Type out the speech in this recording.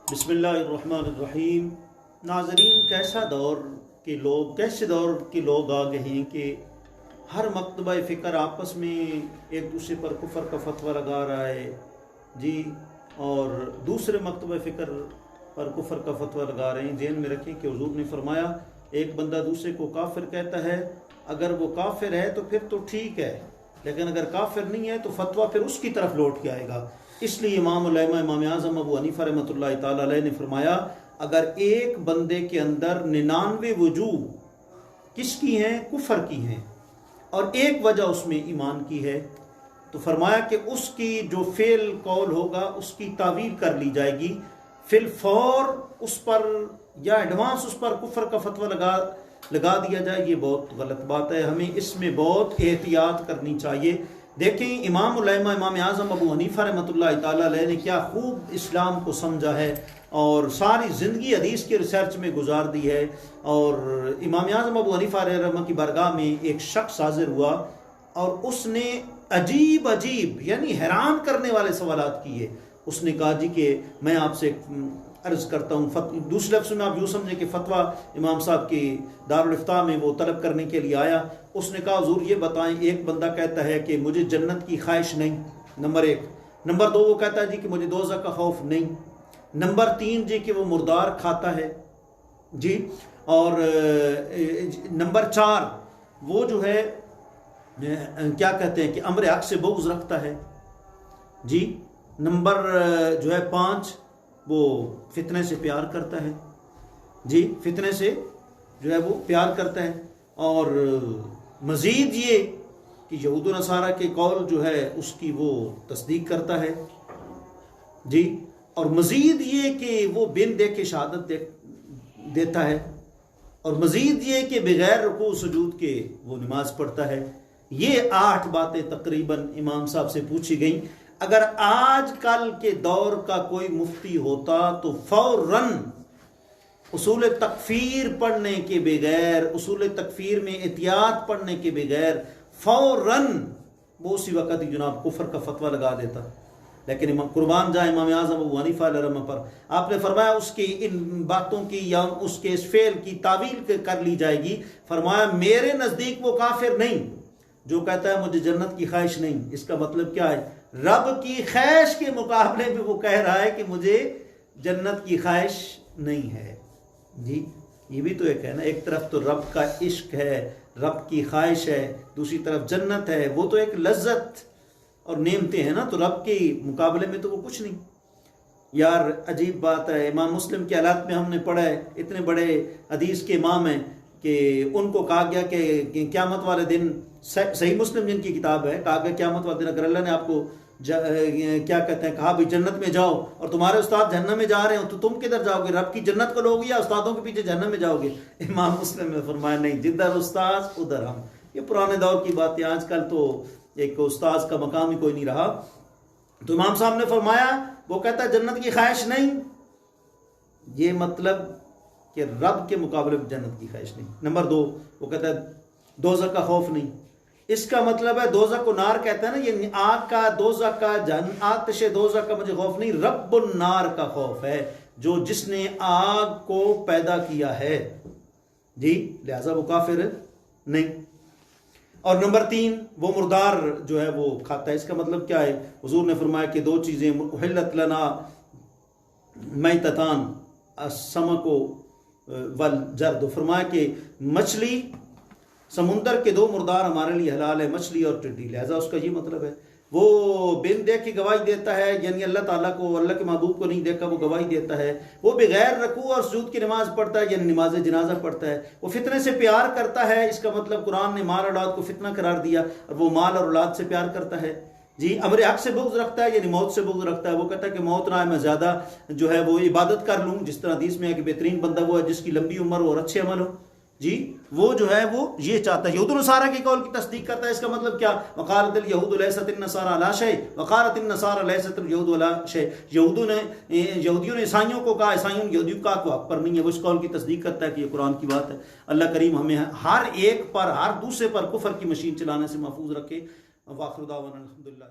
बिस्मिल्लाहिर्रहमानिर्रहीम। नाज़रीन, कैसे दौर के लोग आ गए हैं कि हर मकतबा फ़िक्र आपस में एक दूसरे पर कुफर का फतवा लगा रहा है जी, और दूसरे मकतबा फ़िक्र पर कुफर का फतवा लगा रहे हैं। जेहन में रखें कि हुज़ूर ने फरमाया, एक बंदा दूसरे को काफिर कहता है, अगर वो काफिर है तो फिर तो ठीक है, लेकिन अगर काफिर नहीं है तो फतवा फिर उसकी तरफ लौट के आएगा। इसलिए इमाम आज़म अबू हनीफा रहमतुल्लाह तआला अलैह ने फरमाया, अगर एक बंदे के अंदर 99 वजूह किसकी हैं? कुफर की हैं, और एक वजह उसमें ईमान की है, तो फरमाया कि उसकी जो फेल कौल होगा उसकी तावील कर ली जाएगी, फिल फौर उस पर या एडवांस उस पर कुफर का फतवा लगा दिया जाए। ये बहुत गलत बात है, हमें इसमें बहुत एहतियात करनी चाहिए। देखें, इमाम आज़म अबू हनीफा रहमतुल्लाह तआला अलैह ने क्या खूब इस्लाम को समझा है और सारी ज़िंदगी हदीस के रिसर्च में गुजार दी है। और इमाम आज़म अबू हनीफा रहमतुल्लाह की बारगाह में एक शख्स हाजिर हुआ और उसने अजीब यानी हैरान करने वाले सवालात किए। उसने कहा, जी कि मैं आपसे अर्ज़ करता हूँ, दूसरे लफ्ज़ में आप यूँ समझें कि फतवा इमाम साहब की दारुल इफ्ता में वो तलब करने के लिए आया। उसने कहा, हुज़ूर ये बताएं, एक बंदा कहता है कि मुझे जन्नत की ख्वाहिश नहीं, नंबर 1। नंबर 2, वो कहता है जी कि मुझे दोज़ख का खौफ नहीं। नंबर 3 जी कि वो मुर्दार खाता है जी। और नंबर 4 वो जो है क्या कहते हैं कि अम्र हक से बुग़्ज़ रखता है जी। नंबर जो है 5 वो फितने से प्यार करता है जी, फितने से जो है वो प्यार करता है। और मज़ीद ये कि यहूद व नसारा के कौल जो है उसकी वो तस्दीक करता है जी। और मज़ीद ये कि वो बिन देखे शहादत देता है। और मज़ीद ये कि बग़ैर रुकू सुजूद के वो नमाज पढ़ता है। ये 8 बातें तकरीबन इमाम साहब से पूछी गई। अगर आज कल के दौर का कोई मुफ्ती होता तो फौरन उसूल तकफीर पढ़ने के बगैर, उसूल तकफीर में एहतियात पढ़ने के बगैर फौरन वो उसी वक़्त ही जनाब कुफर का फतवा लगा देता। लेकिन इमाम कुर्बान जाए इमाम आज़म अबू हनीफा रहमतुल्लाह पर, आपने फरमाया उसकी इन बातों की या उसके इस फेल की तावील कर ली जाएगी। फरमाया, मेरे नज़दीक वो काफिर नहीं जो कहता है मुझे जन्नत की ख्वाहिश नहीं। इसका मतलब क्या है? रब की ख्वाहिश के मुकाबले में वो कह रहा है कि मुझे जन्नत की ख्वाहिश नहीं है जी। ये भी तो एक है ना, एक तरफ तो रब का इश्क है, रब की ख्वाहिश है, दूसरी तरफ जन्नत है, वो तो एक लज्जत और नेमतें हैं ना, तो रब के मुकाबले में तो वो कुछ नहीं। यार अजीब बात है, इमाम मुस्लिम के हालात में हमने पढ़ा है, इतने बड़े हदीस के इमाम हैं कि उनको कहा गया कि क़यामत वाले दिन, सही मुस्लिम जिनकी किताब है, कहा गया क़यामत वाले दिन अगर अल्लाह ने आपको क्या कहते हैं, कहा भाई जन्नत में जाओ और तुम्हारे उस्ताद जहन्नम में जा रहे हो तो तुम किधर जाओगे? रब की जन्नत को लोगे या उस्तादों के पीछे जहन्नम में जाओगे? इमाम मुस्लिम ने फरमाया, नहीं, जिधर उस्ताद उधर हम। ये पुराने दौर की बात है, आजकल तो एक उस्ताद का मकाम ही कोई नहीं रहा। तो इमाम साहब ने फरमाया, वो कहता है जन्नत की ख्वाहिश नहीं, ये मतलब कि रब के मुकाबले में जन्नत की ख्वाहिश नहीं। नंबर 2, वो कहता है दोज़ख का खौफ नहीं। इसका मतलब है दोज़ख को नार कहता है ना, ये आग का, दोज़ख का, आतिश दोज़ख का मुझे खौफ नहीं, रब्बुन नार का खौफ है, जो जिसने आग को पैदा किया है जी, लिहाजा वो काफिर नहीं। और नंबर 3, वो मुर्दार जो है वो खाता है। इसका मतलब क्या है? हुजूर ने फरमाया कि 2 चीजें उहिल्लत लना मैततान असमको वल जर्द। फरमाया कि मछली, समुंदर के 2 मुर्दार हमारे लिए हलाल है, मछली और टिड्डी। लिहाजा उसका ये मतलब है, वो बिन देख के गवाही देता है, यानी अल्लाह ताला को, अल्लाह के महबूब को नहीं देखा वो गवाही देता है। वो बगैर रकू और सुजूद की नमाज पढ़ता है, यानी नमाज जनाजा पढ़ता है। वो फितने से प्यार करता है। इसका मतलब कुरान ने माल औलाद को फितना करार दिया और वो माल और औलाद से प्यार करता है जी। अमर हक से बुग़्ज़ रखता है, यानी मौत से बुग़्ज़ रखता है। वो कहता है कि मौत ना है, मैं ज़्यादा जो है वो इबादत कर लूँ। जिस तरह हदीस में है कि बेहतरीन बंदा वो है जिसकी लंबी उम्र हो और अच्छे अमल हो जी। वो जो है वो ये चाहता है। यहूद व नसारा के कौल की तस्दीक करता है। इसका मतलब क्या? वक़ालतिल यहूदु लैसत नसारा अला शै वक़ालतिन नसारा लैसत यहूदु अला शै। यहूदियों ने ईसाइयों को कहा, ईसाइयों ने यहूदियों का हक पर नहीं है। वो इस कौल की तस्दीक करता है कि ये कुरान की बात है। अल्लाह करीम हमें हर एक पर, हर दूसरे पर कुफर की मशीन चलाने से महफूज रखे। वाखिर दावाना अल्हम्दुलिल्लाह।